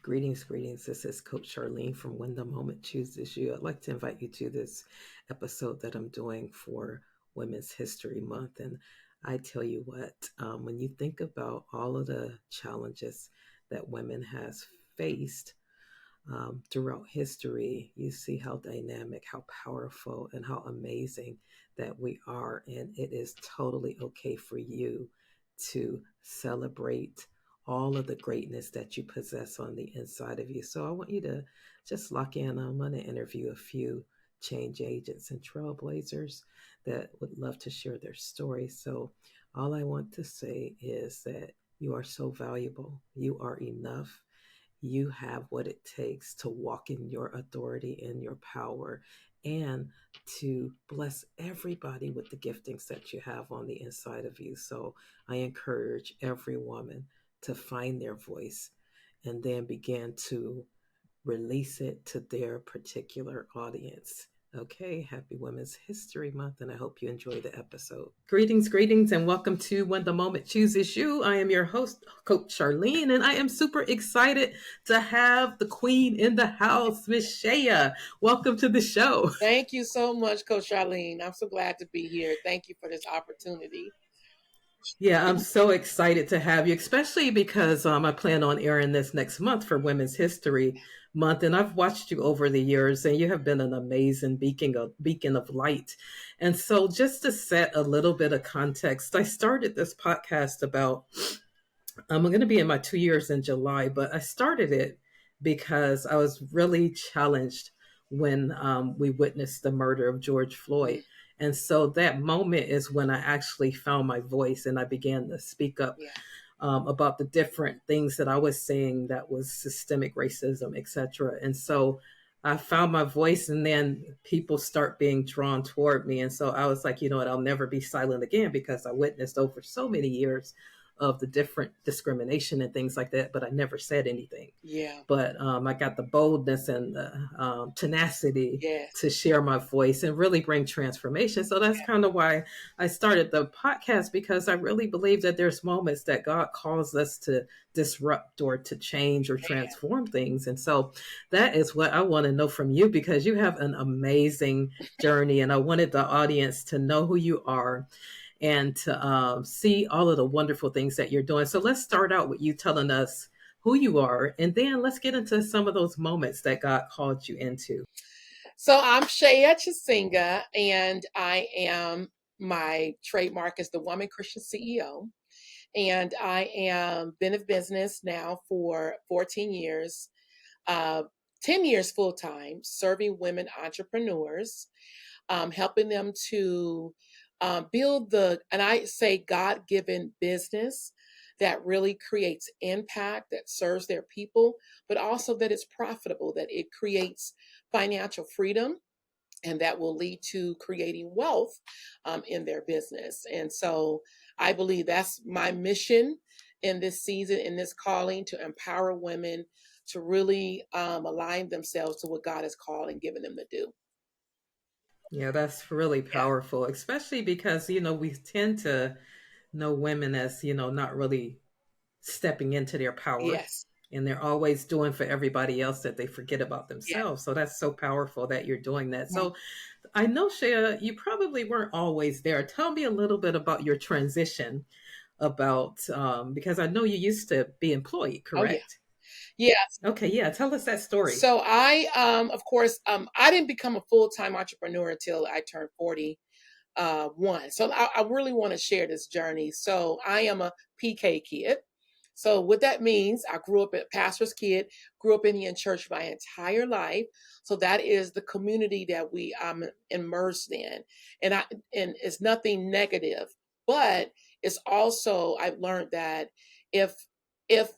Greetings, greetings. This is Coach Charlene from When the Moment Chooses You. I'd like to invite you to this episode that I'm doing for Women's History Month. And I tell you what, when you think about all of the challenges that women has faced throughout history, you see how dynamic, how powerful, and how amazing that we are. And it is totally okay for you to celebrate all of the greatness that you possess on the inside of you. So I want you to just lock in. I'm going to interview a few change agents and trailblazers that would love to share their story. So all I want to say is that you are so valuable. You are enough. You have what it takes to walk in your authority and your power and to bless everybody with the giftings that you have on the inside of you. So I encourage every woman to find their voice and then begin to release it to their particular audience. Okay, happy Women's History Month, and I hope you enjoy the episode. Greetings, greetings, and welcome to When the Moment Chooses You. I am your host, Coach Charlene, and I am super excited to have the queen in the house, Miss Sheya. Welcome to the show. Thank you so much, Coach Charlene. I'm so glad to be here. Thank you for this opportunity. Yeah, I'm so excited to have you, especially because I plan on airing this next month for Women's History Month, and I've watched you over the years, and you have been an amazing beacon of light. And so, just to set a little bit of context, I started this podcast about I'm going to be in my 2 years in July, but I started it because I was really challenged when we witnessed the murder of George Floyd. And so that moment is when I actually found my voice and I began to speak up Yeah. about the different things that I was saying that was systemic racism, etc. And so I found my voice, and then people start being drawn toward me. And so I was like, you know what, I'll never be silent again because I witnessed over so many years of the different discrimination and things like that, but I never said anything. Yeah. But I got the boldness and the tenacity Yes. to share my voice and really bring transformation. So that's kind of why I started the podcast, because I really believe that there's moments that God calls us to disrupt or to change or transform things. And so that is what I want to know from you, because you have an amazing journey, and I wanted the audience to know who you are and to see all of the wonderful things that you're doing. So let's start out with you telling us who you are, and then let's get into some of those moments that God called you into. So I'm Sheya Chisenga, and my trademark is the Woman Christian CEO. And I am been in business now for 14 years, uh, 10 years full time, serving women entrepreneurs, helping them to build and I say, God-given business that really creates impact, that serves their people, but also that it's profitable, that it creates financial freedom, and that will lead to creating wealth in their business. And so I believe that's my mission in this season, in this calling, to empower women to really align themselves to what God has called and given them to do. Yeah, that's really Yeah. powerful, especially because, we tend to know women as, not really stepping into their power. Yes. And they're always doing for everybody else that they forget about Yeah. themselves. So that's so powerful that you're doing that. Mhm. So I know, Shea, you probably weren't always there. Tell me a little bit about your transition because I know you used to be employed, Oh, yeah. correct? Yes. Okay, yeah. Tell us that story. So of course, I didn't become a full-time entrepreneur until I turned 41. So I really want to share this journey. So I am a PK kid. So what that means, I grew up a pastor's kid, grew up in church my entire life. So that is the community that we immersed in. And it's nothing negative, but it's also, I've learned that if if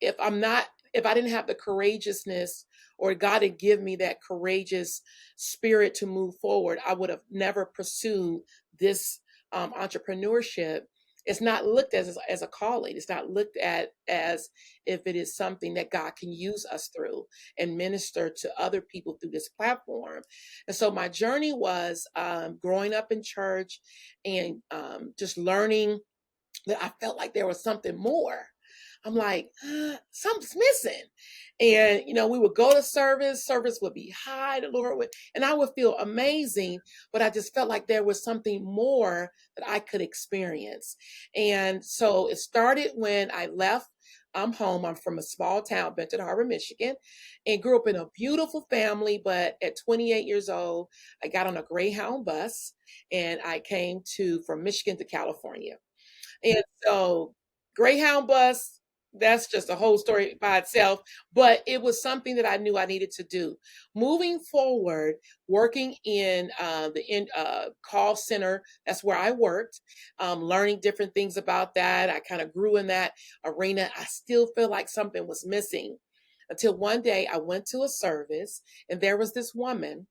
if I'm not if I didn't have the courageousness, or God had give me that courageous spirit to move forward, I would have never pursued this entrepreneurship. It's not looked as a calling. It's not looked at as if it is something that God can use us through and minister to other people through this platform. And so my journey was growing up in church and just learning that I felt like there was something more. I'm like, something's missing. And, we would go to service would be high, the Lord would, and I would feel amazing, but I just felt like there was something more that I could experience. And so it started when I left. I'm home. I'm from a small town, Benton Harbor, Michigan, and grew up in a beautiful family. But at 28 years old, I got on a Greyhound bus and I came from Michigan to California. And so Greyhound bus, that's just a whole story by itself, but it was something that I knew I needed to do. Moving forward, working in the call center, that's where I worked, learning different things about that. I kind of grew in that arena. I still feel like something was missing until one day I went to a service and there was this woman,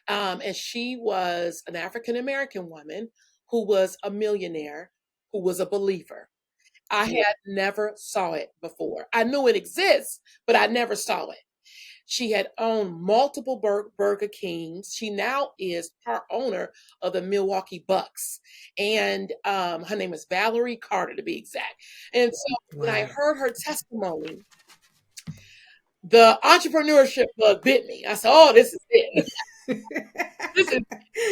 and she was an African American woman who was a millionaire, who was a believer. I had never saw it before. I knew it exists, but I never saw it. She had owned multiple Burger Kings. She now is part owner of the Milwaukee Bucks. And her name is Valerie Carter, to be exact. And so when I Wow. heard her testimony, the entrepreneurship bug bit me. I said, oh, this is it. This is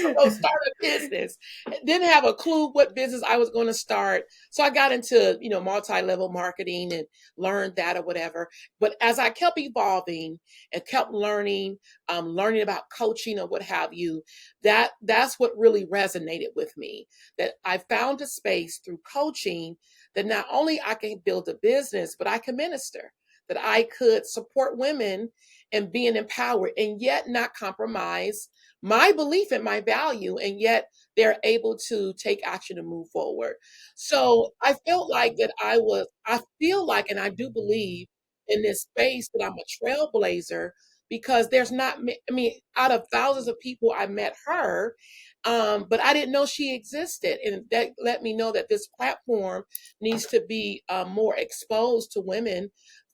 go start a business. Didn't have a clue what business I was going to start. So I got into, multi-level marketing and learned that or whatever. But as I kept evolving and kept learning about coaching or what have you, that's what really resonated with me. That I found a space through coaching that not only I can build a business, but I can minister, that I could support women and being empowered and yet not compromise my belief and my value, and yet they're able to take action and move forward. So I felt like I feel like, and I do believe in this space that I'm a trailblazer because there's not, I mean, out of thousands of people, I met her, but I didn't know she existed. And that let me know that this platform needs to be more exposed to women,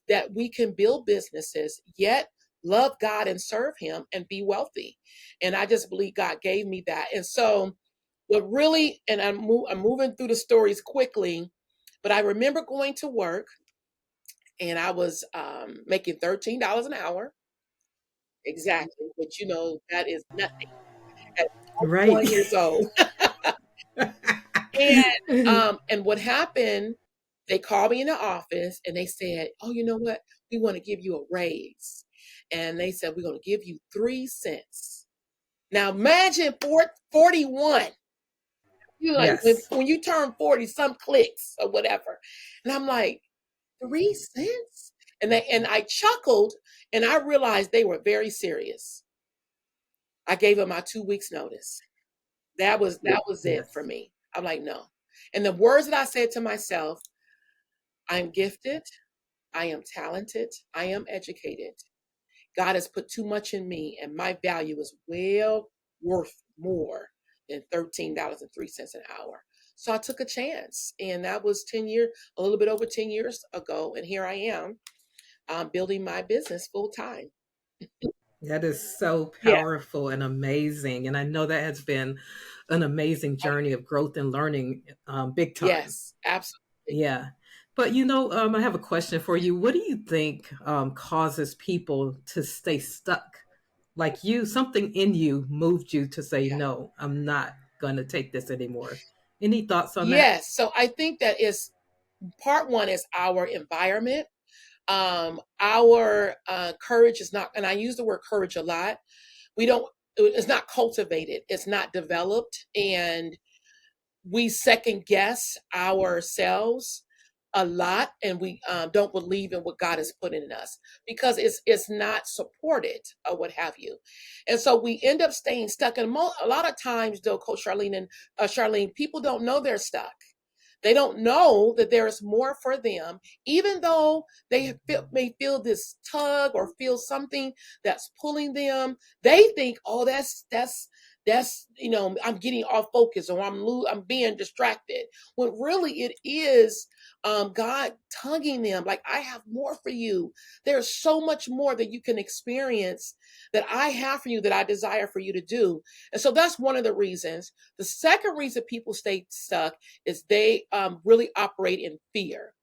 that we can build businesses, yet love God and serve Him and be wealthy. And I just believe God gave me that. And so, what really, and I'm moving through the stories quickly, but I remember going to work and I was making $13 an hour. Exactly. But that is nothing at Right. 21 years old. And what happened, they called me in the office and they said, oh, you know what? We want to give you a raise. And they said, we're going to give you 3 cents. Now imagine 41. You like when, Yes. when you turn 40, some clicks or whatever. And I'm like, 3 cents? And I chuckled and I realized they were very serious. I gave them my 2 weeks notice. That was it for Yes. me. I'm like, no. And the words that I said to myself, I'm gifted, I am talented, I am educated. God has put too much in me, and my value is well worth more than $13.03 an hour. So I took a chance, and that was 10 years, a little bit over 10 years ago. And here I am, building my business full time. That is so Yeah, powerful and amazing. And I know that has been an amazing journey of growth and learning, big time. yes, absolutely. Yeah. But I have a question for you. What do you think causes people to stay stuck? Like something in you moved you to say, Yeah. no, I'm not going to take this anymore. Any thoughts on that? Yes. So I think that is part one is our environment. Our courage is not, and I use the word courage a lot. We don't, it's not cultivated, it's not developed. And we second guess ourselves a lot, and we don't believe in what God has put in us because it's not supported or what have you. And so we end up staying stuck. And a lot of times, though, Coach Charlene and Charlene, people don't know they're stuck. They don't know that there is more for them, even though may feel this tug or feel something that's pulling them. They think, oh, that's I'm getting off focus or I'm being distracted. When really it is God tugging them, like, I have more for you. There's so much more that you can experience that I have for you, that I desire for you to do. And so that's one of the reasons. The second reason people stay stuck is they really operate in fear.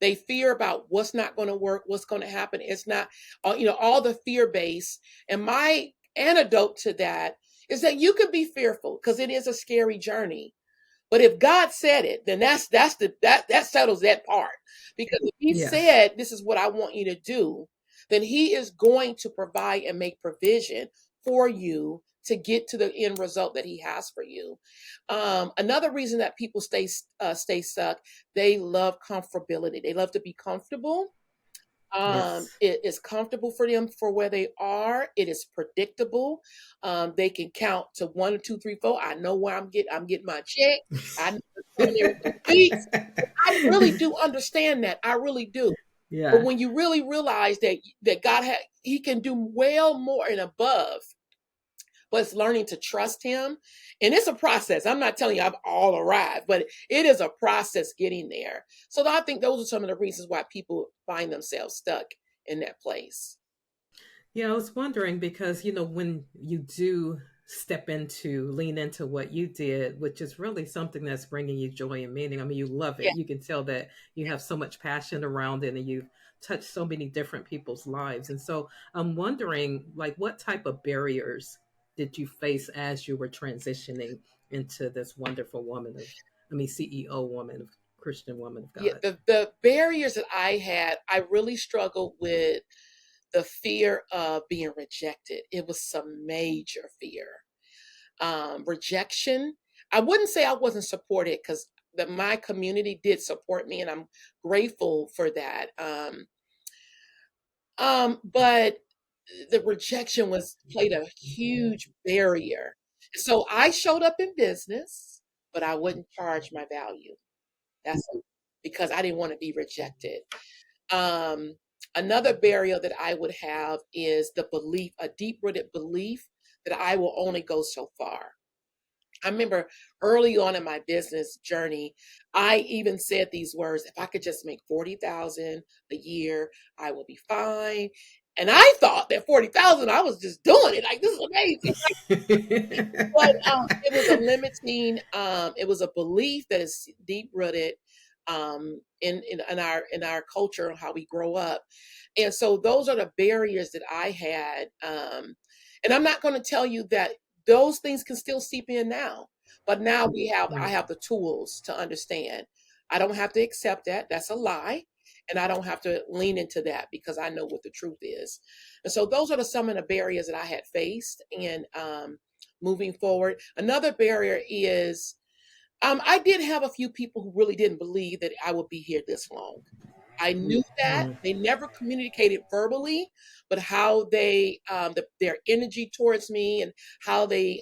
They fear about what's not going to work, what's going to happen. It's not, all the fear base. And my antidote to that is that you could be fearful because it is a scary journey. But if God said it, then that settles that part. Because if He Yes. said, "This is what I want you to do," then He is going to provide and make provision for you to get to the end result that He has for you. Another reason that people stay stuck, they love comfortability. They love to be comfortable. Yes. It is comfortable for them for where they are. It is predictable. They can count to 1, 2, 3, 4. I know where I'm getting my check. I know it's coming every 2 weeks. I really do understand that. I really do. But Yeah. when you really realize that He can do well more and above, but it's learning to trust Him. And it's a process. I'm not telling you I've all arrived, but it is a process getting there. So I think those are some of the reasons why people find themselves stuck in that place. Yeah, I was wondering because, when you do lean into what you did, which is really something that's bringing you joy and meaning. I mean, you love Yeah. it. You can tell that you have so much passion around it and you've touched so many different people's lives. And so I'm wondering, like, what type of barriers did you face as you were transitioning into this wonderful CEO woman, of Christian woman of Yeah, God? the barriers that I had, I really struggled with the fear of being rejected. It was some major fear. Rejection. I wouldn't say I wasn't supported because my community did support me, and I'm grateful for that. But the rejection was played a huge barrier. So I showed up in business, but I wouldn't charge my value. That's because I didn't want to be rejected. Um, Another barrier that I would have is the belief, a deep rooted belief that I will only go so far. I remember early on in my business journey, I even said these words, if I could just make 40,000 a year, I will be fine. And I thought that 40,000, I was just doing it. Like, this is amazing. But it was a limiting, it was a belief that is deep rooted in our culture, how we grow up. And so those are the barriers that I had. And I'm not going to tell you that those things can still seep in now. But now I Right. have the tools to understand. I don't have to accept that. That's a lie. And I don't have to lean into that because I know what the truth is. And so those are some of the barriers that I had faced. And moving forward, another barrier is I did have a few people who really didn't believe that I would be here this long. I knew that Mm. they never communicated verbally, but how their energy towards me and how they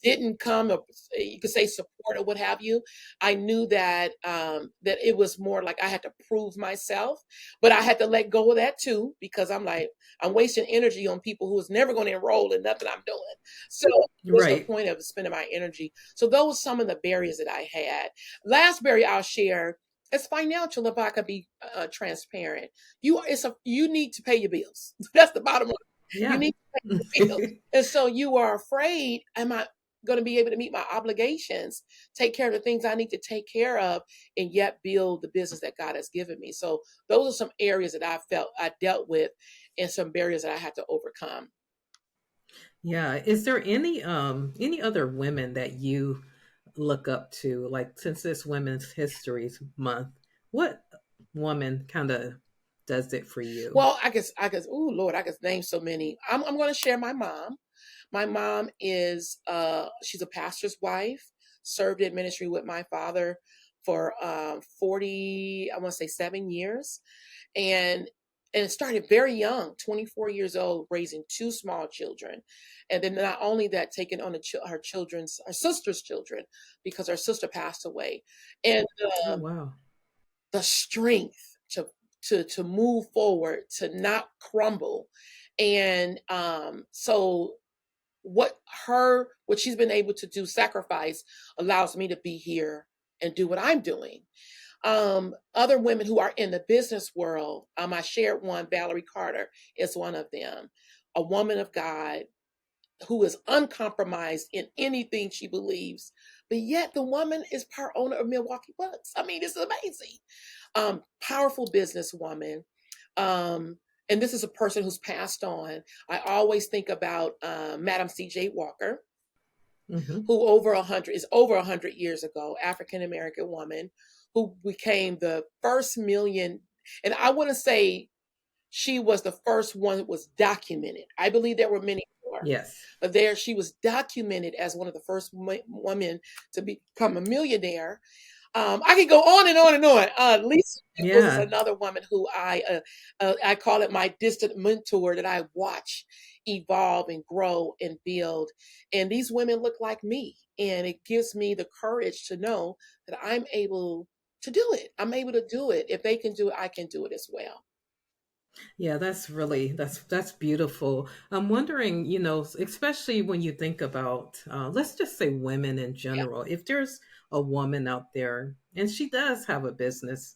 didn't come, or you could say support or what have you. I knew that that it was more like I had to prove myself, but I had to let go of that too because I'm like I'm wasting energy on people who is never going to enroll in nothing I'm doing. So what's the Right. point of spending my energy? So those are some of the barriers that I had. Last barrier I'll share is financial. If I could be transparent, you need to pay your bills. That's the bottom line. You Yeah. need to pay your bills, and so you are afraid. Am I going to be able to meet my obligations, take care of the things I need to take care of, and yet build the business that God has given me? So those are some areas that I felt I dealt with and some barriers that I had to overcome. Yeah. Is there any other women that you look up to? Like, since this Women's Histories Month, what woman kind of does it for you? Well, oh Lord, I could name so many. I'm going to share my mom. My mom is she's a pastor's wife, served in ministry with my father for 40, I want to say 7 years. And and it started very young, 24 years old, raising two small children. And then not only that, taking on her sister's children, because her sister passed away. And Oh, wow. the strength to move forward, to not crumble. And so what she's been able to do, sacrifice, allows me to be here and do what I'm doing. Other women who are in the business world, I shared one, Valerie Carter is one of them, a woman of God who is uncompromised in anything she believes, but yet the woman is part owner of Milwaukee Bucks. I mean, it's amazing. Powerful businesswoman. Um, and this is a person who's passed on. I always think about Madam C.J. Walker, Hmm. who is over 100 years ago, African American woman who became the first million. And I want to say she was the first one that was documented. I believe there were many more, Yes. but there she was documented as one of the first women to become a millionaire. I could go on and on and on. Lisa Nichols is Yeah. another woman who I call it my distant mentor that I watch evolve and grow and build. And these women look like me, and it gives me the courage to know that I'm able to do it. I'm able to do it. If they can do it, I can do it as well. Yeah, that's beautiful. I'm wondering, especially when you think about, let's just say women in Yeah. general, if there's a woman out there and she does have a business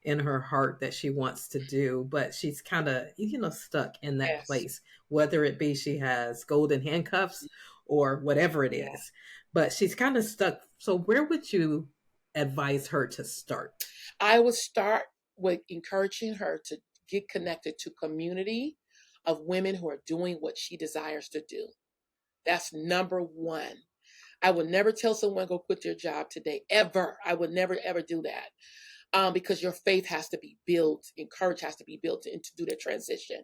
in her heart that she wants to do, but she's kind of, stuck in that Yes. place, whether it be she has golden handcuffs or whatever it Yeah. is, but she's kind of stuck. So where would you advise her to start? I would start with encouraging her to get connected to community of women who are doing what she desires to do. That's number one. I would never tell someone go quit their job today, ever. I would never ever do that, because your faith has to be built, and courage has to be built to do that transition.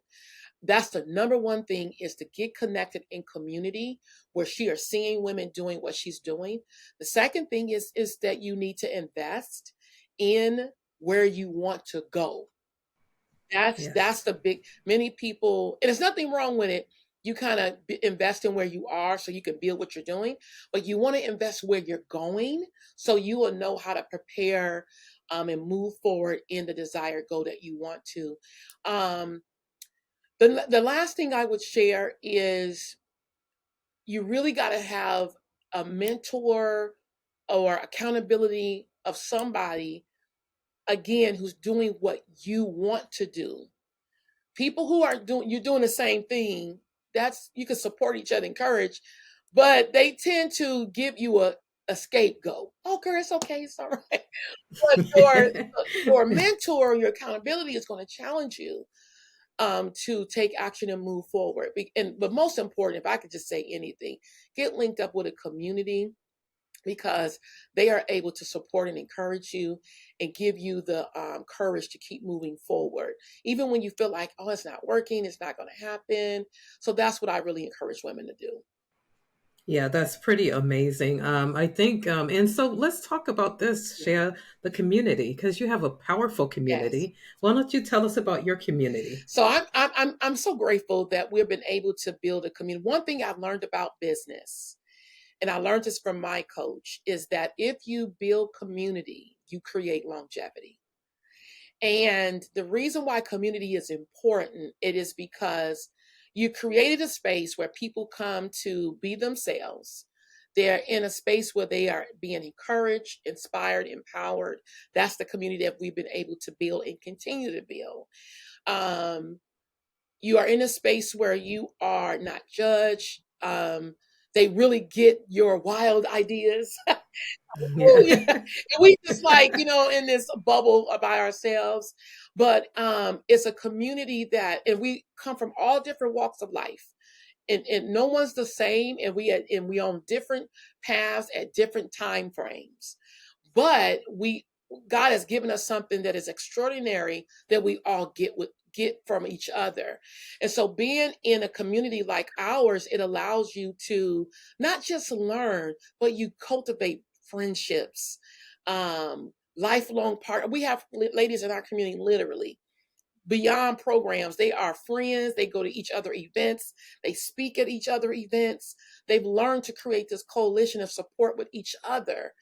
That's the number one thing, is to get connected in community where she are seeing women doing what she's doing. The second thing is that you need to invest in where you want to go. That's Yes. the big, many people, and there's nothing wrong with it. You kind of invest in where you are so you can build what you're doing, but you want to invest where you're going so you will know how to prepare, and move forward in the desired goal that you want to. Um, the last thing I would share is you really got to have a mentor or accountability of somebody, again, who's doing what you want to do. People who are doing, you're doing the same thing, that's, you can support each other, encourage, but they tend to give you a scapegoat. Oh girl, it's okay, it's all right. But your mentor, your accountability is going to challenge you, to take action and move forward. But most important, if I could just say anything, get linked up with a community, because they are able to support and encourage you and give you the courage to keep moving forward, even when you feel like, oh, it's not working, it's not going to happen. So that's what I really encourage women to do. Yeah, that's pretty amazing. I think, and so let's talk about this, Yeah. Shea, the community, because you have a powerful Yes. community. Why don't you tell us about your community? So I'm so grateful that we've been able to build a community. One thing I've learned about business, and I learned this from my coach, is that if you build community, you create longevity. And the reason why community is important, it is because you created a space where people come to be themselves. They're in a space where they are being encouraged, inspired, empowered. That's the community that we've been able to build and continue to build. Um, you are in a space where you are not judged. They really get your wild ideas. Ooh, Yeah. yeah. And we just like, in this bubble by ourselves. But it's a community that, and we come from all different walks of life. And no one's the same, and we on different paths at different time frames. But we God has given us something that is extraordinary that we all get from each other. And so being in a community like ours, it allows you to not just learn, but you cultivate friendships, lifelong part. We have ladies in our community, literally beyond programs. They are friends. They go to each other events. They speak at each other events. They've learned to create this coalition of support with each other.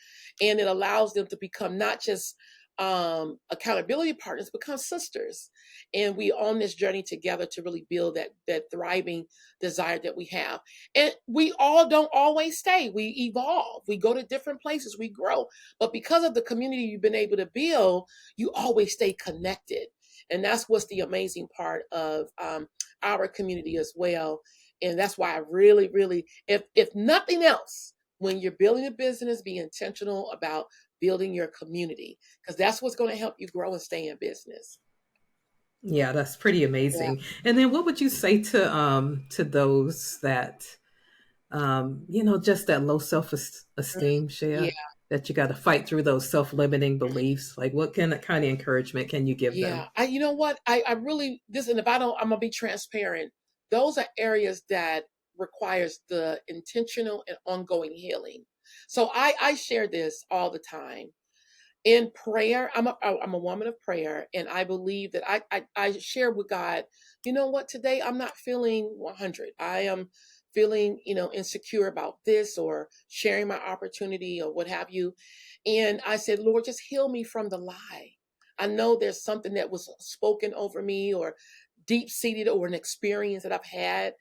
And it allows them to become not just accountability partners, become sisters. And we on this journey together to really build that thriving desire that we have. And we all don't always stay. We evolve. We go to different places. We grow. But because of the community you've been able to build, you always stay connected. And that's what's the amazing part of our community as well. And that's why I really, really, if nothing else, when you're building a business, be intentional about building your community, because that's what's going to help you grow and stay in business. Yeah, that's pretty Yeah. amazing. And then what would you say to those that just that low self Mm, esteem, yeah. Shea, that you got to fight through those self limiting beliefs? Like, what kind of encouragement can you give Yeah. them? You know what? I really, this, and if I don't, I'm going to be transparent. Those are areas that requires the intentional and ongoing healing. So I share this all the time in prayer. I'm a woman of prayer, and I believe that I share with God. You know what? Today I'm not feeling 100. I am feeling insecure about this, or sharing my opportunity, or what have you. And I said, Lord, just heal me from the lie. I know there's something that was spoken over me, or deep seated, or an experience that I've had,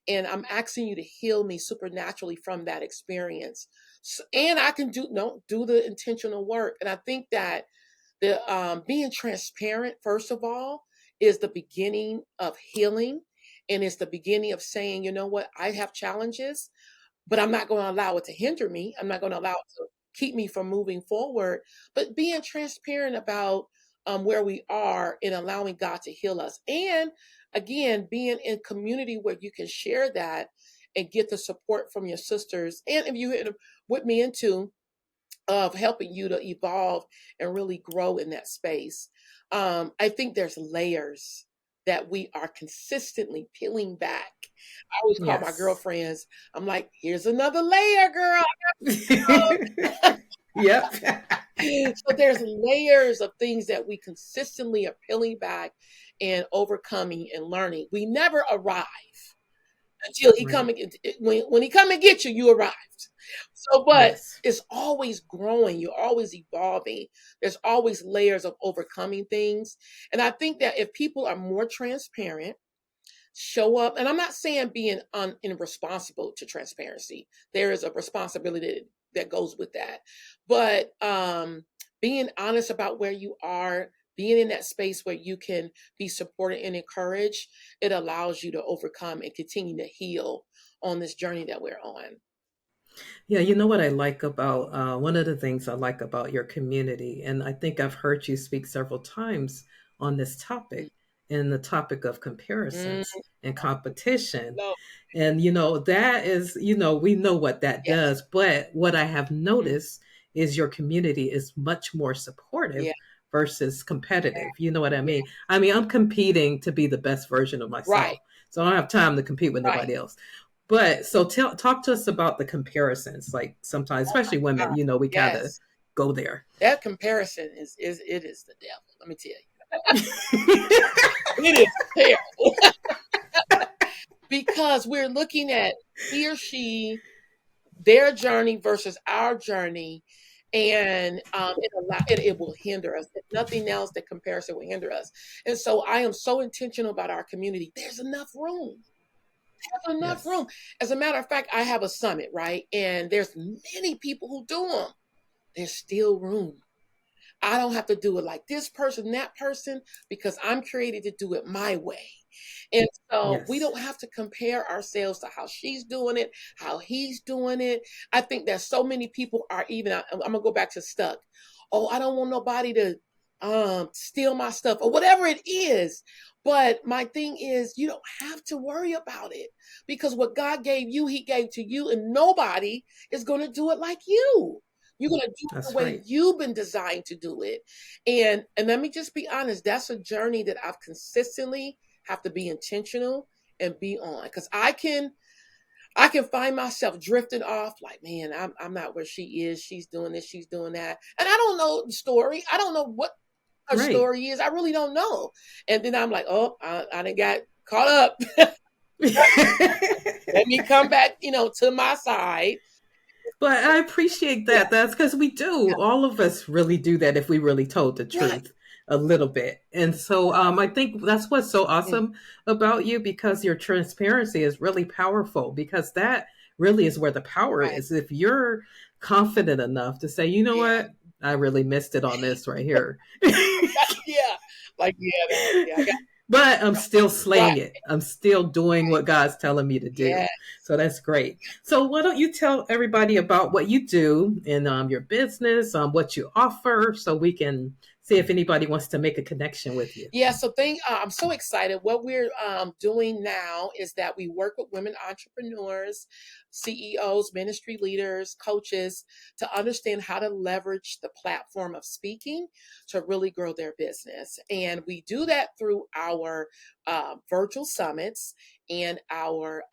and I'm asking you to heal me supernaturally from that experience. And I can do no do the intentional work. And I think that the being transparent, first of all, is the beginning of healing, and it's the beginning of saying, you know what, I have challenges, but I'm not going to allow it to hinder me. I'm not going to allow it to keep me from moving forward. But being transparent about where we are, and allowing God to heal us. And again, being in community where you can share that and get the support from your sisters. And if you hit with me into of helping you to evolve and really grow in that space. I think there's layers that we are consistently peeling back. I always call my Yes. girlfriends, I'm like, here's another layer, girl. Yep. So there's layers of things that we consistently are peeling back and overcoming and learning. We never arrive until he come Right. and when he come and get you, you arrived. So, but Yes. it's always growing. You're always evolving. There's always layers of overcoming things. And I think that if people are more transparent, show up, and I'm not saying being irresponsible to transparency. There is a responsibility that goes with that. But being honest about where you are, being in that space where you can be supported and encouraged, it allows you to overcome and continue to heal on this journey that we're on. Yeah, you know what I like about one of the things I like about your community, and I think I've heard you speak several times on this topic, and the topic of Mm-hmm. comparisons and competition. No. And, that is, we know what that Yes. does. But what I have Mhm. noticed is your community is much more supportive Yeah. versus competitive. You know what I Yeah. mean? I mean, I'm competing to be the best version of Right. myself. So I don't have time to compete with Right. nobody else. But so talk to us about the comparisons. Like sometimes, Oh especially my women, God. we kind of Yes. go there. That comparison is it is the devil. Let me tell you. It is terrible. Because we're looking at he or she, their journey versus our journey, and it will hinder us. If nothing else, the comparison will hinder us. And so I am so intentional about our community. There's enough room. There's enough Yes. room. As a matter of fact, I have a summit, right? And there's many people who do them. There's still room. I don't have to do it like this person, that person, because I'm created to do it my way. And so we Yes. don't have to compare ourselves to how she's doing it, how he's doing it. I think that so many people are even, I'm gonna go back to stuck. Oh, I don't want nobody to steal my stuff or whatever it is. But my thing is, you don't have to worry about it, because what God gave you, He gave to you, and nobody is going to do it like you. You're going to do it the That's way right. you've been designed to do it. And let me just be honest, that's a journey that I've consistently have to be intentional and be on, because I can find myself drifting off like, man, I'm not where she is. She's doing this, she's doing that. And I don't know the story. I don't know what her Right. story is. I really don't know. And then I'm like, oh, I done got caught up. Let me come back, to my side. But I appreciate Yeah, that. That's because we do. All of us really do that if we really told the yeah, right. truth a little bit. And so I think that's what's so Mm, awesome about you, because your transparency is really powerful, because that really is where the power right. is. If you're confident enough to say, you know Yeah. what, I really missed it on this right here. Yeah. Like, yeah, that, yeah. but I'm still slaying Right. it. I'm still doing what God's telling me to do. Yeah. So that's great. So why don't you tell everybody about what you do in your business, what you offer, so we can see if anybody wants to make a connection with you. Yeah, so I'm so excited. What we're doing now is that we work with women entrepreneurs, CEOs, ministry leaders, coaches to understand how to leverage the platform of speaking to really grow their business. And we do that through our virtual summits and our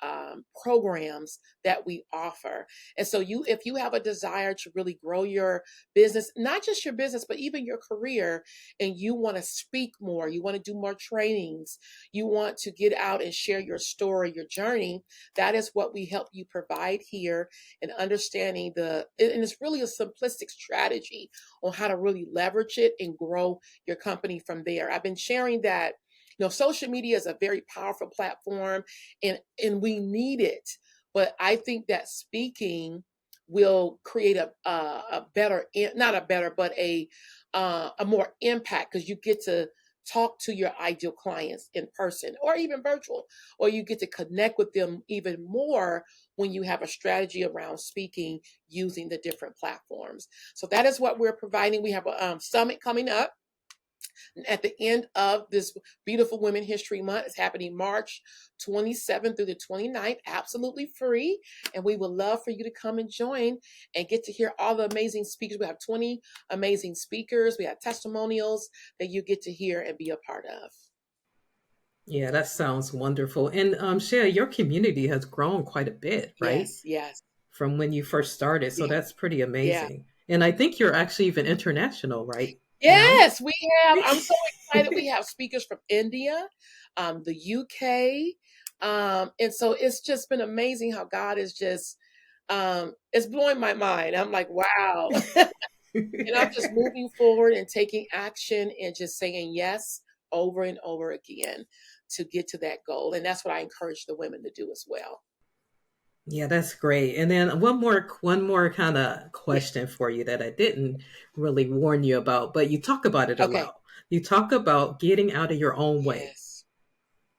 programs that we offer. And so if you have a desire to really grow your business, not just your business, but even your career, and you want to speak more, you want to do more trainings, you want to get out and share your story, your journey, that is what we help you provide here in understanding and it's really a simplistic strategy on how to really leverage it and grow your company from there. I've been sharing that, social media is a very powerful platform and we need it. But I think that speaking will create a better, not a better, but a more impact because you get to talk to your ideal clients in person or even virtual, or you get to connect with them even more when you have a strategy around speaking using the different platforms. So that is what we're providing. We have a summit coming up at the end of this beautiful Women History Month. It's happening March 27th through the 29th, absolutely free. And we would love for you to come and join and get to hear all the amazing speakers. We have 20 amazing speakers. We have testimonials that you get to hear and be a part of. Yeah, that sounds wonderful. And Shea, your community has grown quite a bit, right? Yes, yes, From when you first started. So yeah, that's pretty yeah. amazing. And I think you're actually even international right now. Yes, we have. I'm so excited. We have speakers from India, the UK. And so it's just been amazing how God is just, it's blowing my mind. I'm like, wow. And I'm just moving forward and taking action and just saying yes over and over again to get to that goal. And that's what I encourage the women to do as well. Yeah, that's great. And then one more kind of Yeah. question for you that I didn't really warn you about, but you talk about it a Okay. lot. You talk about getting out of your own way. Yes.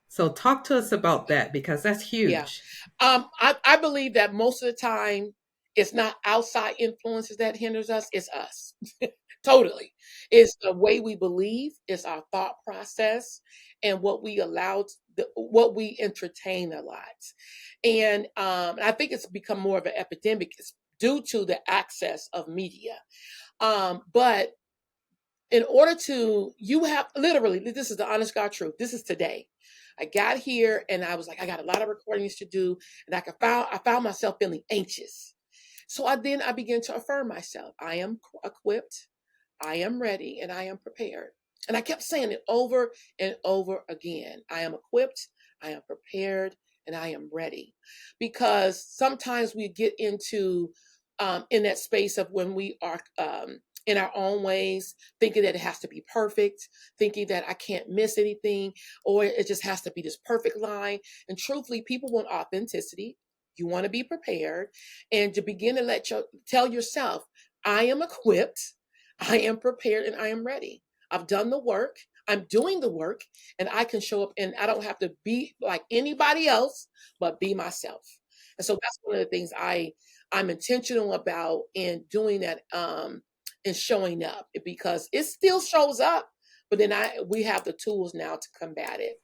So talk to us about that because that's Yeah. huge. I believe that most of the time it's not outside influences that hinders us, it's us. Totally. It's the way we believe, it's our thought process and what we allow what we entertain a lot. And I think it's become more of an epidemic due to the access of media. But in order to, you have literally, this is the honest God truth. This is today. I got here and I was like, I got a lot of recordings to do, and I found myself feeling anxious. So I began to affirm myself. I am equipped, I am ready, and I am prepared. And I kept saying it over and over again. I am equipped, I am prepared, and I am ready. Because sometimes we get into in that space of when we are in our own ways, thinking that it has to be perfect, thinking that I can't miss anything, or it just has to be this perfect line. And truthfully, people want authenticity. You want to be prepared and to begin to tell yourself, I am equipped, I am prepared, and I am ready. I've done the work. I'm doing the work and I can show up and I don't have to be like anybody else, but be myself. And so that's one of the things I'm intentional about in doing that and showing up because it still shows up, but then we have the tools now to combat it.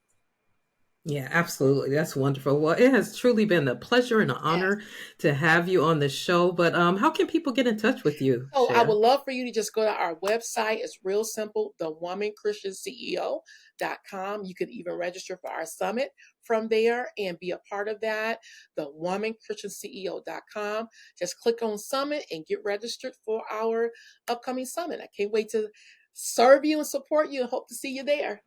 Yeah, absolutely. That's wonderful. Well, it has truly been a pleasure and an Yes. honor to have you on the show. But how can people get in touch with you, So I Shea? would love for you to just go to our website. It's real simple, thewomanchristianceo.com. You could even register for our summit from there and be a part of that. Thewomanchristianceo.com. Just click on summit and get registered for our upcoming summit. I can't wait to serve you and support you and hope to see you there.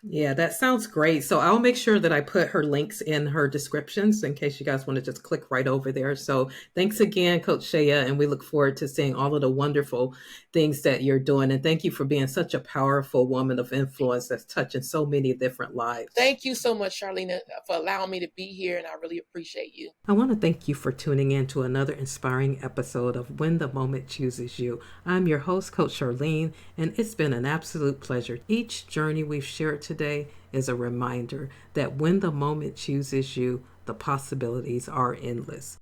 Yeah, that sounds great. So I'll make sure that I put her links in her descriptions in case you guys want to just click right over there. So thanks again, Coach Shea, and we look forward to seeing all of the wonderful things that you're doing. And thank you for being such a powerful woman of influence that's touching so many different lives. Thank you so much, Charlene, for allowing me to be here, and I really appreciate you. I want to thank you for tuning in to another inspiring episode of When the Moment Chooses You. I'm your host, Coach Charlene, and it's been an absolute pleasure. Each journey we've shared today today is a reminder that when the moment chooses you, the possibilities are endless.